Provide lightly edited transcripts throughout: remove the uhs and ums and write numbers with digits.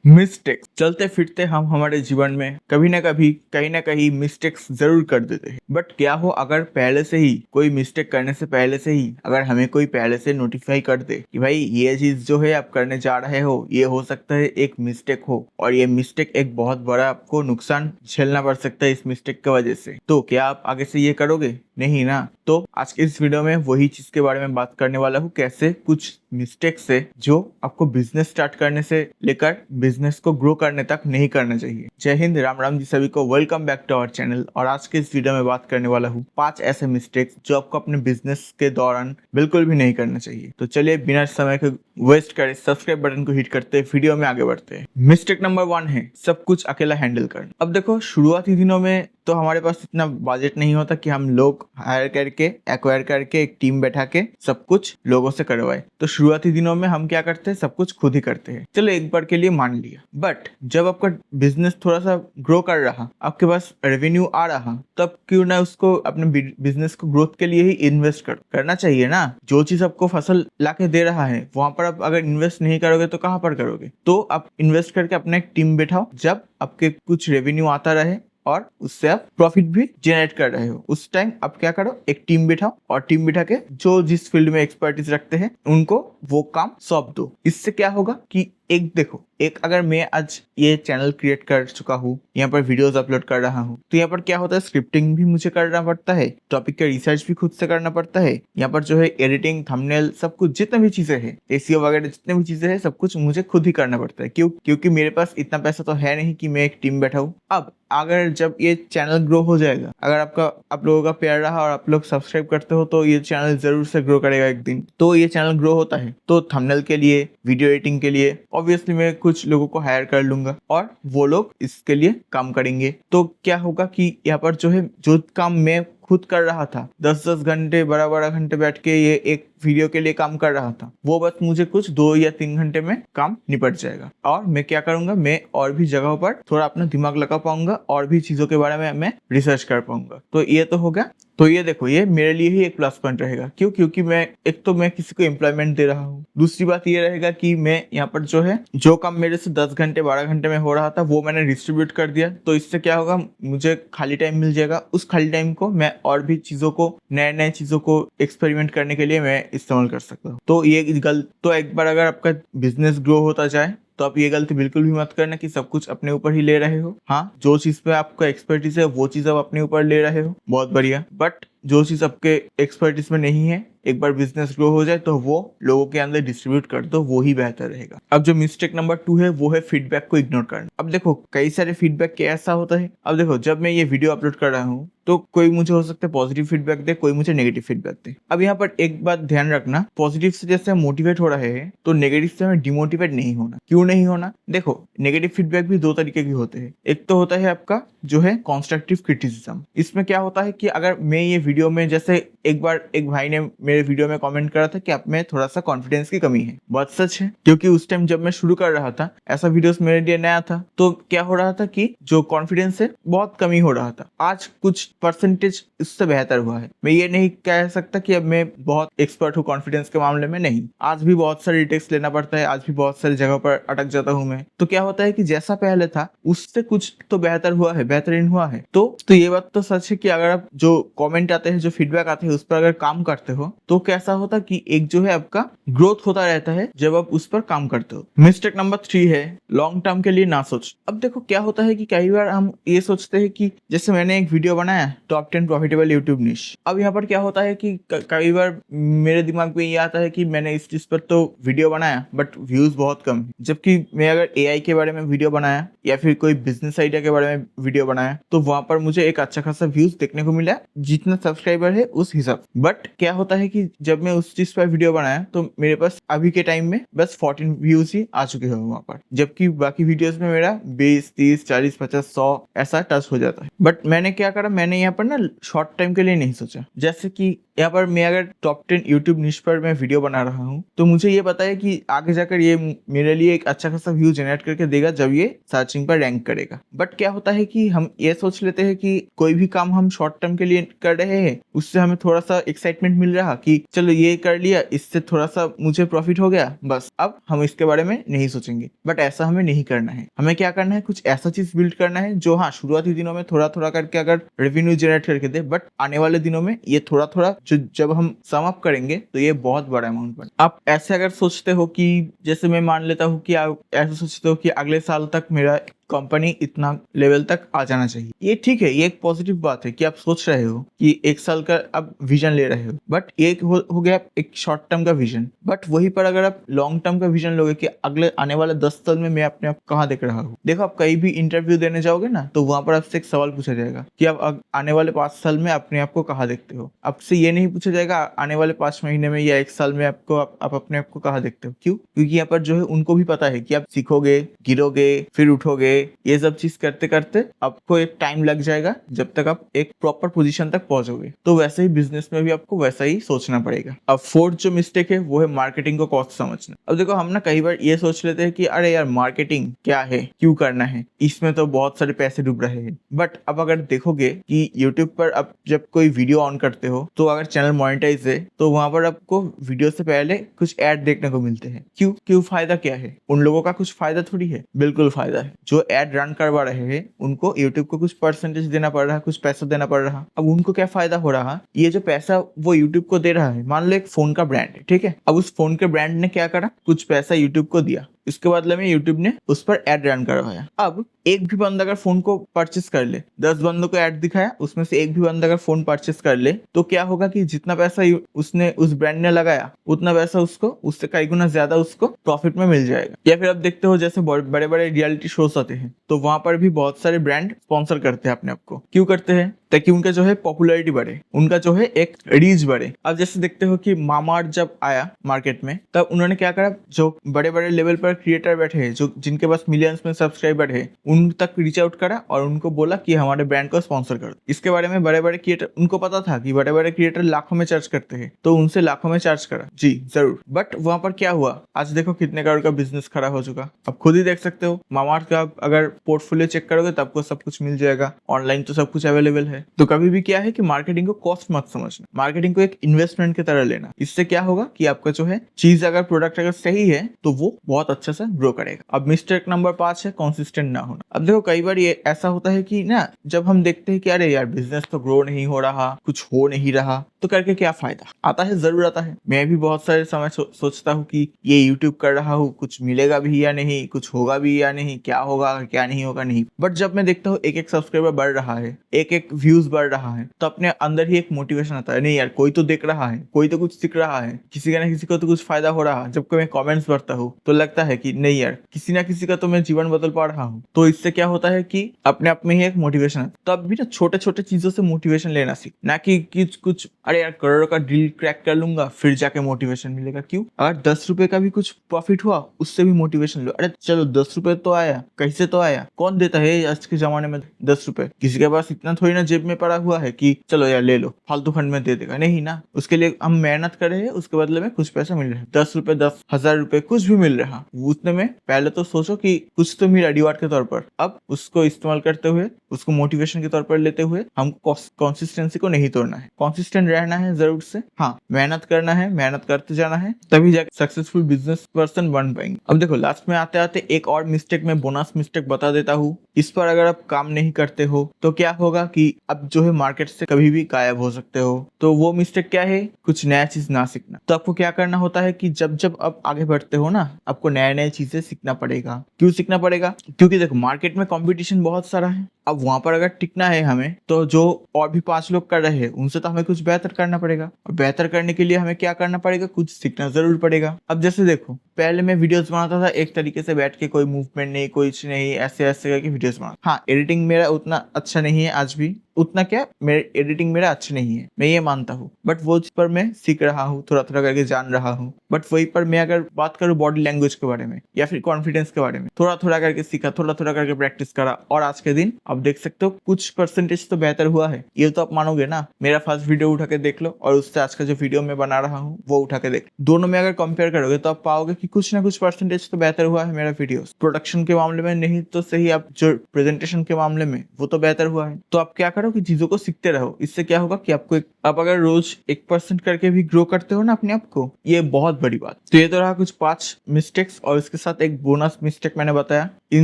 Mistakes चलते फिरते हम हमारे जीवन में कभी ना कभी कहीं ना कहीं मिस्टेक्स जरूर कर देते हैं। बट क्या हो अगर पहले से ही कोई मिस्टेक करने से पहले से ही अगर हमें कोई पहले से नोटिफाई कर दे कि भाई ये चीज जो है आप करने जा रहे हो, ये हो सकता है एक मिस्टेक हो और ये मिस्टेक एक बहुत बड़ा आपको नुकसान झेलना पड़ सकता है इस मिस्टेक की वजह से, तो क्या आप आगे से ये करोगे? नहीं ना। तो आज के इस वीडियो में वही चीज के बारे में बात करने वाला हूँ, कैसे कुछ मिस्टेक से जो आपको बिजनेस स्टार्ट करने से लेकर बिजनेस को ग्रो करने तक नहीं करना चाहिए। जय हिंद, राम राम जी सभी को, welcome back to our channel. और आज के इस वीडियो में बात करने वाला हूँ 5 ऐसे मिस्टेक्स जो आपको अपने बिजनेस के दौरान बिल्कुल भी नहीं करना चाहिए। तो चलिए बिना समय के वेस्ट करे सब्सक्राइब बटन को हिट करते वीडियो में आगे बढ़ते हैं। मिस्टेक नंबर 1 है सब कुछ अकेला हैंडल करना। अब देखो, शुरुआती दिनों में तो हमारे पास इतना बजट नहीं होता कि हम लोग हायर करके एक्वायर करके एक टीम बैठा के सब कुछ लोगों से करवाए। तो शुरुआती दिनों में हम क्या करते हैं, सब कुछ खुद ही करते हैं। चलो एक बार के लिए मान लिया, बट जब आपका बिजनेस थोड़ा सा ग्रो कर रहा, आपके पास रेवेन्यू आ रहा, तब क्यों ना उसको अपने बिजनेस को ग्रोथ के लिए ही इन्वेस्ट करना चाहिए ना। जो चीज आपको फसल लाके दे रहा है वहां पर आप अगर इन्वेस्ट नहीं करोगे तो कहाँ पर करोगे? तो आप इन्वेस्ट करके अपना एक टीम बैठाओ, जब आपके कुछ रेवेन्यू आता रहे और उससे आप प्रॉफिट भी जनरेट कर रहे हो, उस टाइम आप क्या करो, एक टीम बिठाओ और टीम बिठा के जो जिस फील्ड में एक्सपर्टीज रखते हैं उनको वो काम सौंप दो। इससे क्या होगा कि एक देखो, एक अगर मैं आज ये चैनल क्रिएट कर चुका हूँ, यहाँ पर वीडियोस अपलोड कर रहा हूँ, तो यहाँ पर क्या होता है, स्क्रिप्टिंग भी मुझे करना पड़ता है, टॉपिक का रिसर्च भी खुद से करना पड़ता है, यहाँ पर जो है एडिटिंग, थंबनेल, सब कुछ जितने भी चीजें हैं, एसीओ वगैरह जितने भी चीजें हैं, सब कुछ मुझे खुद ही करना पड़ता है। क्योंकि मेरे पास इतना पैसा तो है नहीं कि मैं एक टीम बैठाऊँ। अब अगर जब ये चैनल ग्रो हो जाएगा, अगर आप लोगों का प्यार रहा और आप लोग सब्सक्राइब करते हो, तो ये चैनल जरूर से ग्रो करेगा एक दिन। तो ये चैनल ग्रो होता है तो थंबनेल के लिए, वीडियो एडिटिंग के लिए ऑब्वियसली मैं कुछ लोगों को हायर कर लूंगा और वो लोग इसके लिए काम करेंगे। तो क्या होगा कि यहाँ पर जो है, जो काम मैं खुद कर रहा था, 10-10 घंटे, 12-12 घंटे बैठ के ये एक वीडियो के लिए काम कर रहा था, वो बस मुझे कुछ 2 या 3 घंटे में काम निपट जाएगा। और मैं क्या करूंगा, मैं और भी जगहों पर थोड़ा अपना दिमाग लगा पाऊंगा और भी चीजों के बारे में मैं रिसर्च कर पाऊंगा। तो ये तो हो गया। तो ये देखो, ये मेरे लिए ही एक प्लस पॉइंट रहेगा। क्योंकि मैं किसी को एम्प्लॉयमेंट दे रहा हूँ। दूसरी बात ये रहेगा कि मैं यहाँ पर जो है, जो काम मेरे से 10 घंटे 12 घंटे में हो रहा था वो मैंने डिस्ट्रीब्यूट कर दिया। तो इससे क्या होगा, मुझे खाली टाइम मिल जाएगा। उस खाली टाइम को मैं और भी चीजों को, नए चीजों को एक्सपेरिमेंट करने के लिए मैं इस्तेमाल कर सकता हूँ। तो ये गलत, तो एक बार अगर आपका बिजनेस ग्रो होता जाए तो आप ये गलती बिल्कुल भी मत करना कि सब कुछ अपने ऊपर ही ले रहे हो। हाँ, जो चीज पे आपका एक्सपर्टीज है वो चीज आप अपने ऊपर ले रहे हो, बहुत बढ़िया। बट जो चीज आपके एक्सपर्टीज में नहीं है, एक बार बिजनेस ग्रो हो जाए तो वो लोगों के अंदर डिस्ट्रीब्यूट कर दो, वो ही बेहतर रहेगा। अब जो मिस्टेक नंबर 2 है वो है फीडबैक को इग्नोर करना। अब देखो, कई सारे फीडबैक के ऐसा होता है। अब देखो, जब मैं ये वीडियो अपलोड कर रहा हूँ तो कोई मुझे हो सकता है पॉजिटिव फीडबैक दे, कोई मुझे नेगेटिव फीडबैक दे। अब यहाँ पर एक बात ध्यान रखना, पॉजिटिव से जैसे हम मोटिवेट हो रहे हैं तो नेगेटिव से हमें डिमोटिवेट नहीं होना। क्यों नहीं होना? देखो, नेगेटिव फीडबैक भी 2 तरीके के होते हैं। एक तो होता है आपका जो है कंस्ट्रक्टिव क्रिटिसिज्म। इसमें क्या होता है कि अगर मैं ये वीडियो में, जैसे एक बार एक भाई ने मेरे वीडियो में कमेंट करा था कि आप में थोड़ा सा कॉन्फिडेंस की कमी है। बहुत सच है, क्योंकि उस टाइम जब मैं शुरू कर रहा था, ऐसा वीडियोस मेरे लिए नया था, तो क्या हो रहा था कि जो कॉन्फिडेंस है बहुत कमी हो रहा था। आज कुछ परसेंटेज इससे बेहतर हुआ है। मैं ये नहीं कह सकता कि अब मैं बहुत एक्सपर्ट हूँ कॉन्फिडेंस के मामले में, नहीं। आज भी बहुत सारे टेक्स्ट लेना पड़ता है, आज भी बहुत सारी जगह पर अटक जाता हूँ मैं। तो क्या होता है कि जैसा पहले था उससे कुछ तो बेहतर हुआ है, बेहतरीन हुआ है। तो ये बात तो सच है कि अगर आप जो कमेंट आते हैं, जो फीडबैक आते हैं, उस पर अगर काम करते हो तो कैसा होता कि एक जो है आपका ग्रोथ होता रहता है जब आप उस पर काम करते हो। मिस्टेक नंबर 3 है लॉन्ग टर्म के लिए ना सोच। अब देखो, क्या होता है कि कई बार हम ये सोचते हैं कि जैसे मैंने एक वीडियो बनाया, टॉप 10 प्रॉफिटेबल यूट्यूब निश। अब यहाँ पर क्या होता है कि कई बार मेरे दिमाग में ये आता है कि मैंने इस चीज पर तो वीडियो बनाया बट व्यूज बहुत कम है। जबकि मैं अगर एआई के बारे में वीडियो बनाया या फिर कोई बिजनेस आइडिया के बारे में वीडियो बनाया तो वहां पर मुझे एक अच्छा खासा व्यूज देखने को मिला, जितना सब्सक्राइबर है उस हिसाब। बट क्या होता है कि जब मैं उस चीज पर वीडियो बनाया तो मेरे पास अभी के टाइम में बस 14 व्यूज ही आ चुके हैं वहां पर, जबकि बाकी वीडियोस में मेरा 20, 30, 40, 50, 100 ऐसा टच हो जाता है। बट मैंने क्या करा, मैंने यहाँ पर ना शॉर्ट टाइम के लिए नहीं सोचा। जैसे कि यहाँ पर मैं अगर टॉप 10 यूट्यूब निश पर मैं वीडियो बना रहा हूँ तो मुझे ये पता है कि आगे जाकर ये मेरे लिए एक अच्छा खासा व्यू जनरेट करके देगा जब ये सर्चिंग पर रैंक करेगा। बट क्या होता है कि हम ये सोच लेते हैं कि कोई भी काम हम शॉर्ट टर्म के लिए कर रहे हैं, उससे हमें थोड़ा सा एक्साइटमेंट मिल रहा कि चलो ये कर लिया, इससे थोड़ा सा मुझे प्रॉफिट हो गया, बस अब हम इसके बारे में नहीं सोचेंगे। बट ऐसा हमें नहीं करना है। हमें क्या करना है, कुछ ऐसा चीज बिल्ड करना है जो हाँ शुरुआती दिनों में थोड़ा थोड़ा करके अगर रेवेन्यू जनरेट करके दे, बट आने वाले दिनों में ये थोड़ा थोड़ा जब हम सम अप करेंगे तो ये बहुत बड़ा अमाउंट बने। आप ऐसे अगर सोचते हो कि जैसे मैं मान लेता हूँ कि आप ऐसे सोचते हो कि अगले साल तक मेरा कंपनी इतना लेवल तक आ जाना चाहिए, ये ठीक है, ये एक पॉजिटिव बात है कि आप सोच रहे हो कि एक साल का आप विजन ले रहे हो। बट ये हो गया एक शॉर्ट टर्म का विजन। बट वहीं पर अगर आप लॉन्ग टर्म का विजन लोगे कि अगले आने वाले 10 साल में मैं अपने आप कहाँ देख रहा हूँ। देखो, आप कहीं भी इंटरव्यू देने जाओगे ना तो वहां पर आपसे एक सवाल पूछा जाएगा कि आप आने वाले 5 साल में अपने आप को कहाँ देखते हो। आपसे ये नहीं पूछा जाएगा आने वाले 5 महीने में या 1 साल में आप अपने आप को कहाँ देखते हो। क्यों? क्योंकि यहाँ पर जो है उनको भी पता है कि आप सीखोगे, गिरोगे, फिर उठोगे, ये सब चीज करते करते आपको एक टाइम लग जाएगा जब तक आप एक प्रॉपर पोजीशन तक पहुंचोगे। तो वैसे ही बिजनेस में भी आपको वैसा ही सोचना पड़ेगा। अब फोर्थ जो मिस्टेक है वो है मार्केटिंग को कॉस्ट समझना। अब देखो, हम ना कई बार ये सोच लेते हैं कि अरे यार मार्केटिंग क्या है, क्यों करना है, इसमें तो बहुत सारे पैसे डूब रहे हैं। बट अब अगर देखोगे कि यूट्यूब पर अब जब कोई वीडियो ऑन करते हो तो अगर चैनल मोनेटाइज है तो वहां पर आपको वीडियो से पहले कुछ ऐड देखने को मिलते हैं। क्यों फायदा क्या है? उन लोगों का कुछ फायदा थोड़ी है, बिल्कुल फायदा है। जो ऐड रन करवा रहे हैं उनको यूट्यूब को कुछ परसेंटेज देना पड़ रहा है, कुछ पैसा देना पड़ रहा। अब उनको क्या फायदा हो रहा, ये जो पैसा वो यूट्यूब को दे रहा है, मान लो एक फोन का ब्रांड है, ठीक है। अब उस फोन के ब्रांड ने क्या करा, कुछ पैसा यूट्यूब को दिया, इसके बदले में यूट्यूब ने उस पर एड रन करवाया। अब एक भी बंदा अगर फोन को परचेस कर ले, 10 बंदों को ऐड दिखाया, उसमें से एक भी बंदा अगर फोन परचेस कर ले तो क्या होगा कि जितना पैसा उसने उस ब्रांड ने लगाया उतना पैसा उसको उससे कई गुना ज्यादा उसको प्रॉफिट में मिल जाएगा। या फिर आप देखते हो जैसे बड़े बड़े रियलिटी शोज आते हैं तो वहां पर भी बहुत सारे ब्रांड स्पॉन्सर करते हैं अपने आप को। क्यों करते हैं? ताकि उनका जो है पॉपुलैरिटी बढ़े, उनका जो है एक रीच बढ़े। अब जैसे देखते हो कि मामाअर्थ जब आया मार्केट में तब उन्होंने क्या करा, जो बड़े बड़े लेवल पर क्रिएटर बैठे हैं, जो जिनके पास मिलियंस में सब्सक्राइबर है, उन तक रीच आउट करा और उनको बोला कि हमारे ब्रांड को स्पॉन्सर कर। इसके बारे में बड़े बड़े क्रिएटर, उनको पता था कि बड़े बड़े क्रिएटर लाखों में चार्ज करते हैं तो उनसे लाखों में चार्ज करा, जी जरूर। बट वहां पर क्या हुआ, आज देखो कितने करोड़ का बिजनेस खड़ा हो चुका। अब खुद ही देख सकते हो, मामाअर्थ का अगर पोर्टफोलियो चेक करोगे तब आपको सब कुछ मिल जाएगा, ऑनलाइन तो सब कुछ अवेलेबल है। तो कभी भी क्या है कि मार्केटिंग को कॉस्ट मत समझना, मार्केटिंग को एक इन्वेस्टमेंट की तरह लेना। इससे क्या होगा कि आपका जो है चीज, अगर प्रोडक्ट अगर सही है तो वो बहुत अच्छे से ग्रो करेगा। अब मिस्टेक नंबर 5 है कंसिस्टेंट ना होना। अब देखो, कई बार ये ऐसा होता है कि ना, जब हम देखते हैं कि अरे यार बिजनेस तो ग्रो नहीं हो रहा, कुछ हो नहीं रहा, तो करके क्या फायदा। आता है, जरूर आता है। मैं भी बहुत सारे समय सोचता हूँ कि ये यूट्यूब कर रहा हूँ, कुछ मिलेगा भी या नहीं, कुछ होगा भी या नहीं, क्या होगा क्या नहीं होगा नहीं। बट जब मैं देखता हूँ एक एक सब्सक्राइबर बढ़ रहा है, एक एक व्यूज बढ़ रहा है, तो अपने अंदर ही एक मोटिवेशन आता है, नहीं यार कोई तो देख रहा है, कोई तो कुछ सीख रहा है, किसी का ना किसी को तो कुछ फायदा हो रहा है। जब मैं कमेंट्स पढ़ता हूँ तो लगता है कि नहीं यार, किसी ना किसी का तो मैं जीवन बदल पा रहा हूँ। तो इससे क्या होता है कि अपने आप में ही एक मोटिवेशन है। तो अब भी ना छोटे छोटे चीजों से मोटिवेशन लेना सीख, ना कि कुछ अरे यार करोड़ का डील क्रैक कर लूंगा फिर जाके मोटिवेशन मिलेगा। क्यों? अगर 10 रुपए का भी कुछ प्रॉफिट हुआ उससे भी मोटिवेशन लो। अरे चलो 10 रुपए तो आया, कैसे तो आया, कौन देता है आज के जमाने में 10 रुपए? किसी के पास इतना थोड़ी ना जेब में पड़ा हुआ है कि चलो यार ले लो, फालतू फंड में दे देगा, नहीं ना। उसके लिए हम मेहनत कर रहे हैं, उसके बदले में कुछ पैसा मिल रहा है, 10 रुपए, 10,000 रुपए, कुछ भी मिल रहा। उतने में पहले तो सोचो कि कुछ तो मिला रिवार्ड के तौर पर। अब उसको इस्तेमाल करते हुए, उसको मोटिवेशन के तौर पर लेते हुए हमको कंसिस्टेंसी को नहीं तोड़ना है, कंसिस्टेंट रहना है जरूर से। हाँ, मेहनत करना है, मेहनत करते जाना है, तभी जाके सक्सेसफुल बिजनेस पर्सन बन पाएंगे। अब देखो, लास्ट में आते आते एक और मिस्टेक, मैं बोनस मिस्टेक बता देता हूँ। इस पर अगर आप काम नहीं करते हो तो क्या होगा कि अब जो है मार्केट से कभी भी गायब हो सकते हो। तो वो मिस्टेक क्या है? कुछ नया चीज ना सीखना। तो आपको क्या करना होता है कि जब जब आप आगे बढ़ते हो ना, आपको नए नए चीजें सीखना पड़ेगा। क्यों सीखना पड़ेगा? क्योंकि देखो मार्केट में कंपटीशन बहुत सारा है। अब वहां पर अगर टिकना है हमें, तो जो और भी 5 लोग कर रहे हैं उनसे तो हमें कुछ बेहतर करना पड़ेगा, और बेहतर करने के लिए हमें क्या करना पड़ेगा? कुछ सीखना जरूर पड़ेगा। अब जैसे देखो, पहले मैं वीडियोस बनाता था एक तरीके से बैठ के, कोई मूवमेंट नहीं, कुछ नहीं, ऐसे ऐसे करके वीडियोस बनाता। हाँ, एडिटिंग मेरा उतना अच्छा नहीं है आज भी, उतना क्या मेरे एडिटिंग मेरा अच्छा नहीं है, मैं ये मानता हूँ, बट वो पर मैं सीख रहा हूँ, थोड़ा थोड़ा करके जान रहा हूँ। बट वही पर मैं अगर बात करूँ बॉडी लैंग्वेज के बारे में या फिर कॉन्फिडेंस के बारे में, थोड़ा थोड़ा करके सीखा, थोड़ा थोड़ा करके प्रैक्टिस करा, और आज के दिन आप देख सकते हो कुछ परसेंटेज तो बेहतर हुआ है। ये तो आप मानोगे ना, मेरा फर्स्ट वीडियो उठा के देख लो और उससे आज का जो वीडियो मैं बना रहा हूँ वो उठा के देख, दोनों में अगर कंपेयर करोगे तो आप पाओगे कि कुछ ना कुछ परसेंटेज तो बेहतर हुआ है मेरा वीडियो। प्रोडक्शन के मामले में नहीं तो सही, आप जो प्रेजेंटेशन के मामले में वो तो बेहतर हुआ है। तो आप क्या करो कि चीजों को सीखते रहो, इससे क्या होगा कि आपको आप अगर रोज 1% करके भी ग्रो करते हो ना अपने आप को, ये बहुत बड़ी बात। तो ये तो रहा कुछ 5 मिस्टेक्स, और इसके साथ एक बोनस मिस्टेक मैंने बताया। इन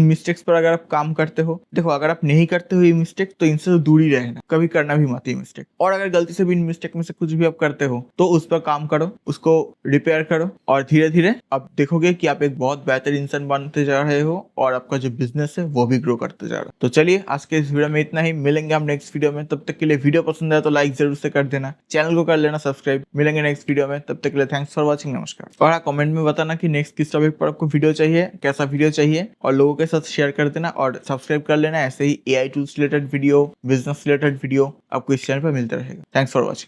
मिस्टेक्स पर अगर आप काम करते हो, देखो अगर आप नहीं करते हो ये मिस्टेक तो इनसे तो दूर ही रहना, कभी करना भी मत ये मिस्टेक। और अगर गलती से भी इन मिस्टेक में से कुछ भी आप करते हो तो उस पर काम करो, उसको रिपेयर करो, और धीरे धीरे आप देखोगे कि आप एक बहुत बेहतर इंसान बनते जा रहे हो और आपका जो बिजनेस है वो भी ग्रो करते जा रहा है। तो चलिए आज के इस वीडियो में इतना ही, मिलेंगे हम नेक्स्ट वीडियो में। तब तक के लिए वीडियो पसंद आया तो लाइक जरूर से कर देना, चैनल को कर लेना सब्सक्राइब। मिलेंगे नेक्स्ट वीडियो में, तब तक के लिए थैंक्स फॉर वॉचिंग, नमस्कार। और हाँ, कमेंट में बताना कि नेक्स्ट किस टॉपिक पर आपको वीडियो चाहिए, कैसा वीडियो चाहिए, और लोगों के साथ शेयर कर देना और सब्सक्राइब कर लेना। ऐसे ही AI tools related video, business related video आपको इस चैनल पर मिलता रहेगा। Thanks for watching.